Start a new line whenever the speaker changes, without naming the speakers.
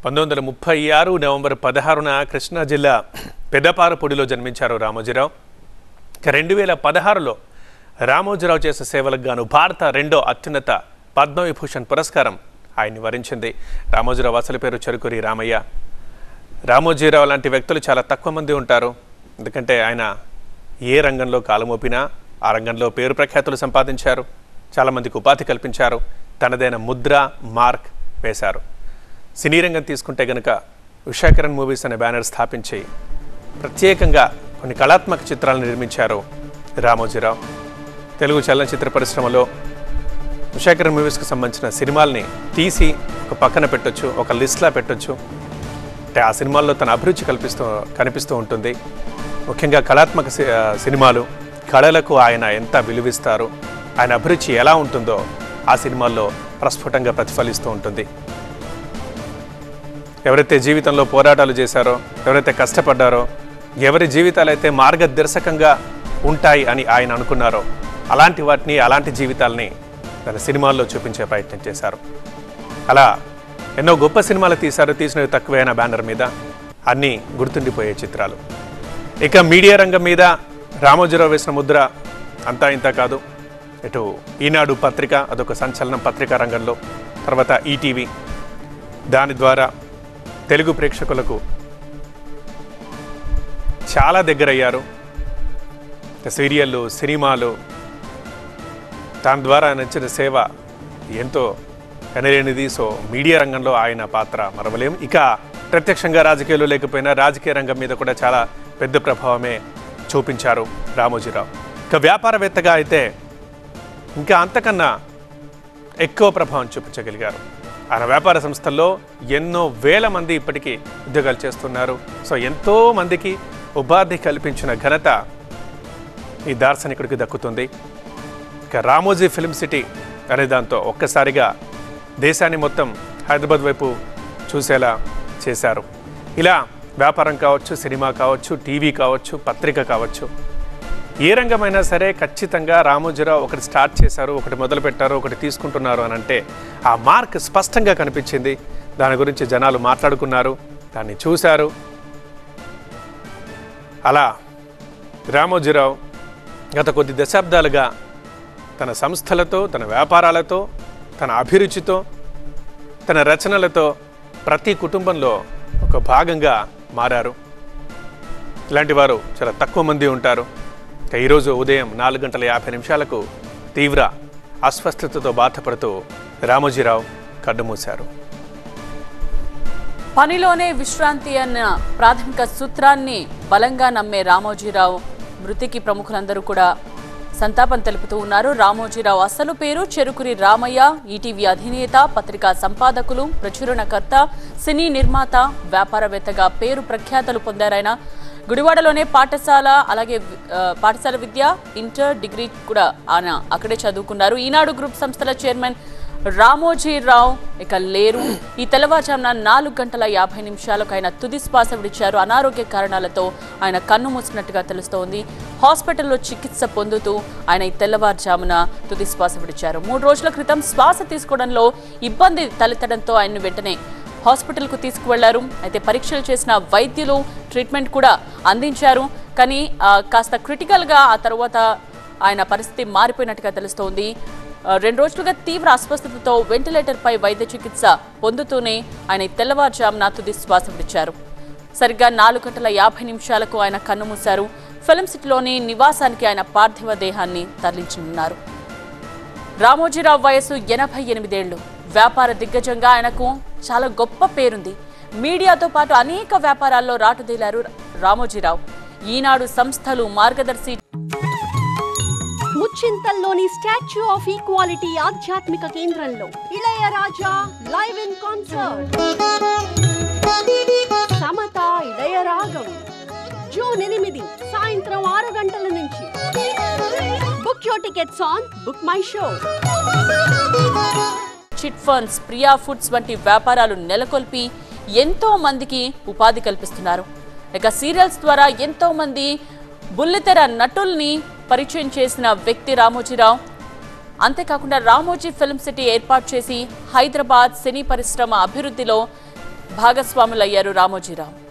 1936 November 16న Krishna జిల్లా పెద్దపారపూడిలో జన్మించారు రామోజీరావు. 2016లో రామోజీరావు చేసిన సేవలకు గాను భారత రెండో అత్యున్నత పద్మవిభూషణ్ పురస్కారం ఆయన్ని వరించింది. రామోజీరావు అసలు పేరు చెరుకూరి రామయ్య. రామోజీరావు లాంటి వ్యక్తులు చాలా తక్కువ మంది ఉంటారు. ఎందుకంటే ఆయన ఏ రంగంలో కాలుమోపినా ఆ రంగంలో పేరు ప్రఖ్యాతులు సంపాదించారు. చాలామందికి ఉపాధి కల్పించారు. తనదైన ముద్ర మార్క్ వేశారు. సినీ రంగం తీసుకుంటే గనుక ఉషాకిరణ్ మూవీస్ అనే బ్యానర్ స్థాపించి ప్రత్యేకంగా కొన్ని కళాత్మక చిత్రాలను నిర్మించారు రామోజీరావు. తెలుగు చలనచిత్ర పరిశ్రమలో ఉషాకిరణ్ మూవీస్కి సంబంధించిన సినిమాల్ని తీసి ఒక పక్కన పెట్టొచ్చు, ఒక లిస్ట్లా పెట్టొచ్చు. అంటే ఆ సినిమాల్లో తన అభిరుచి కనిపిస్తూ ఉంటుంది. ముఖ్యంగా కళాత్మక సినిమాలు, కళలకు ఆయన ఎంత విలువిస్తారు, ఆయన అభిరుచి ఎలా ఉంటుందో ఆ సినిమాల్లో ప్రస్ఫుటంగా ప్రతిఫలిస్తూ ఉంటుంది. ఎవరైతే జీవితంలో పోరాటాలు చేశారో, ఎవరైతే కష్టపడ్డారో, ఎవరి జీవితాలైతే మార్గదర్శకంగా ఉంటాయి అని ఆయన అనుకున్నారో అలాంటి వాటిని, అలాంటి జీవితాలని తన సినిమాల్లో చూపించే ప్రయత్నం చేశారు. అలా ఎన్నో గొప్ప సినిమాలు తీశారు. తీసినవి తక్కువైన బ్యానర్ మీద అన్నీ గుర్తుండిపోయే చిత్రాలు. ఇక మీడియా రంగం మీద రామోజీరావు వేసిన ముద్ర అంతా ఇంత కాదు. ఇటు ఈనాడు పత్రిక, అదొక సంచలనం పత్రికా రంగంలో. తర్వాత ఈటీవీ, దాని ద్వారా తెలుగు ప్రేక్షకులకు చాలా దగ్గరయ్యారు. సీరియళ్ళు, సినిమాలు, దాని ద్వారా నచ్చిన సేవ ఎంతో ఎనలేనిది. సో మీడియా రంగంలో ఆయన పాత్ర మరవలేం. ఇక ప్రత్యక్షంగా రాజకీయాలు లేకపోయినా రాజకీయ రంగం మీద కూడా చాలా పెద్ద ప్రభావమే చూపించారు రామోజీరావు. ఇక వ్యాపారవేత్తగా అయితే ఇంకా అంతకన్నా ఎక్కువ ప్రభావం చూపించగలిగారు. ఆయన వ్యాపార సంస్థల్లో ఎన్నో వేల మంది ఇప్పటికీ ఉద్యోగాలు చేస్తున్నారు. సో ఎంతో మందికి ఉపాధి కల్పించిన ఘనత ఈ దార్శనికుడికి దక్కుతుంది. ఇక రామోజీ ఫిల్మ్ సిటీ అనే దాంతో ఒక్కసారిగా దేశాన్ని మొత్తం హైదరాబాద్ వైపు చూసేలా చేశారు. ఇలా వ్యాపారం కావచ్చు, సినిమా కావచ్చు, టీవీ కావచ్చు, పత్రిక కావచ్చు, ఏ రంగమైనా సరే ఖచ్చితంగా రామోజీరావు ఒకటి స్టార్ట్ చేశారు, ఒకటి మొదలుపెట్టారు, ఒకటి తీసుకుంటున్నారు అని అంటే ఆ మార్క్ స్పష్టంగా కనిపించింది. దాని గురించి జనాలు మాట్లాడుకున్నారు, దాన్ని చూశారు. అలా రామోజీరావు గత కొద్ది దశాబ్దాలుగా తన సంస్థలతో, తన వ్యాపారాలతో, తన అభిరుచితో, తన రచనలతో ప్రతి కుటుంబంలో ఒక భాగంగా మారారు. ఇలాంటి వారు చాలా తక్కువ మంది ఉంటారు. ఈరోజు ఉదయం 4:50 తీవ్ర అస్వస్థతతో బాధపడుతూ రామోజీరావు కన్నుమూశారు.
పనిలోనే విశ్రాంతి అన్న ప్రాథమిక సూత్రాన్ని బలంగా నమ్మే రామోజీరావు మృతికి ప్రముఖులందరూ కూడా సంతాపం తెలుపుతూ ఉన్నారు. రామోజీరావు అసలు పేరు చెరుకూరి రామయ్య. ఈటీవీ అధినేత, పత్రికా సంపాదకులు, ప్రచురణకర్త, సినీ నిర్మాత, వ్యాపారవేత్తగా పేరు ప్రఖ్యాతలు పొందారాయన. గుడివాడలోనే పాఠశాల విద్య, ఇంటర్, డిగ్రీ కూడా ఆయన అక్కడే చదువుకున్నారు. ఈనాడు గ్రూప్ సంస్థల చైర్మన్ రామోజీరావు ఇక లేరు. ఈ తెల్లవారుజామున 4:50 ఆయన తుది శ్వాస విడిచారు. అనారోగ్య కారణాలతో ఆయన కన్ను మూసినట్టుగా తెలుస్తోంది. హాస్పిటల్లో చికిత్స పొందుతూ ఆయన ఈ తెల్లవారుజామున తుది శ్వాస విడిచారు. 3 రోజుల క్రితం శ్వాస తీసుకోవడంలో ఇబ్బంది తలెత్తడంతో ఆయన్ను వెంటనే హాస్పిటల్కు తీసుకువెళ్లారు. అయితే పరీక్షలు చేసిన వైద్యులు ట్రీట్మెంట్ కూడా అందించారు. కానీ కాస్త క్రిటికల్గా ఆ తర్వాత ఆయన పరిస్థితి మారిపోయినట్టుగా తెలుస్తోంది. 2 రోజులుగా తీవ్ర అస్వస్థతతో వెంటిలేటర్పై వైద్య చికిత్స పొందుతూనే ఆయన తెల్లవారుజామున తుది శ్వాస విడిచారు. సరిగ్గా 4:50 ఆయన కన్నుమూశారు. ఫిల్మ్ సిటీలోని నివాసానికి ఆయన పార్థివ దేహాన్ని తరలించనున్నారు. రామోజీరావు వయసు 88 ఏళ్లు. వ్యాపార దిగ్గజంగా ఆయనకు చాలా గొప్ప పేరుంది. మీడియాతో పాటు అనేక వ్యాపారాల్లో రాటుదేలారు రామోజీరావు. ఈనాడు సంస్థలు మార్గదర్శి
ముచ్చింతల్లోని స్టాచ్యూ ఆఫ్ ఈక్వాలిటీ ఆధ్యాత్మిక కేంద్రంలో Ilaiyaraaja live in concert. Samatha Ilayaragam June 8 సాయంత్రం 6 గంటల నుంచి. Book your tickets on BookMyShow.
Chit funds, Priya Foods వంటి వ్యాపారాలు నెలకొల్పి ఎంతో మందికి ఉపాధి కల్పిస్తున్నారు. ఇక సీరియల్స్ ద్వారా ఎంతో మంది బుల్లితెర నటుల్ని పరిచయం చేసిన వ్యక్తి రామోజీరావు. అంతేకాకుండా రామోజీ ఫిల్మ్ సిటీ ఏర్పాటు చేసి హైదరాబాద్ సినీ పరిశ్రమ అభివృద్ధిలో భాగస్వాములయ్యారు రామోజీరావు.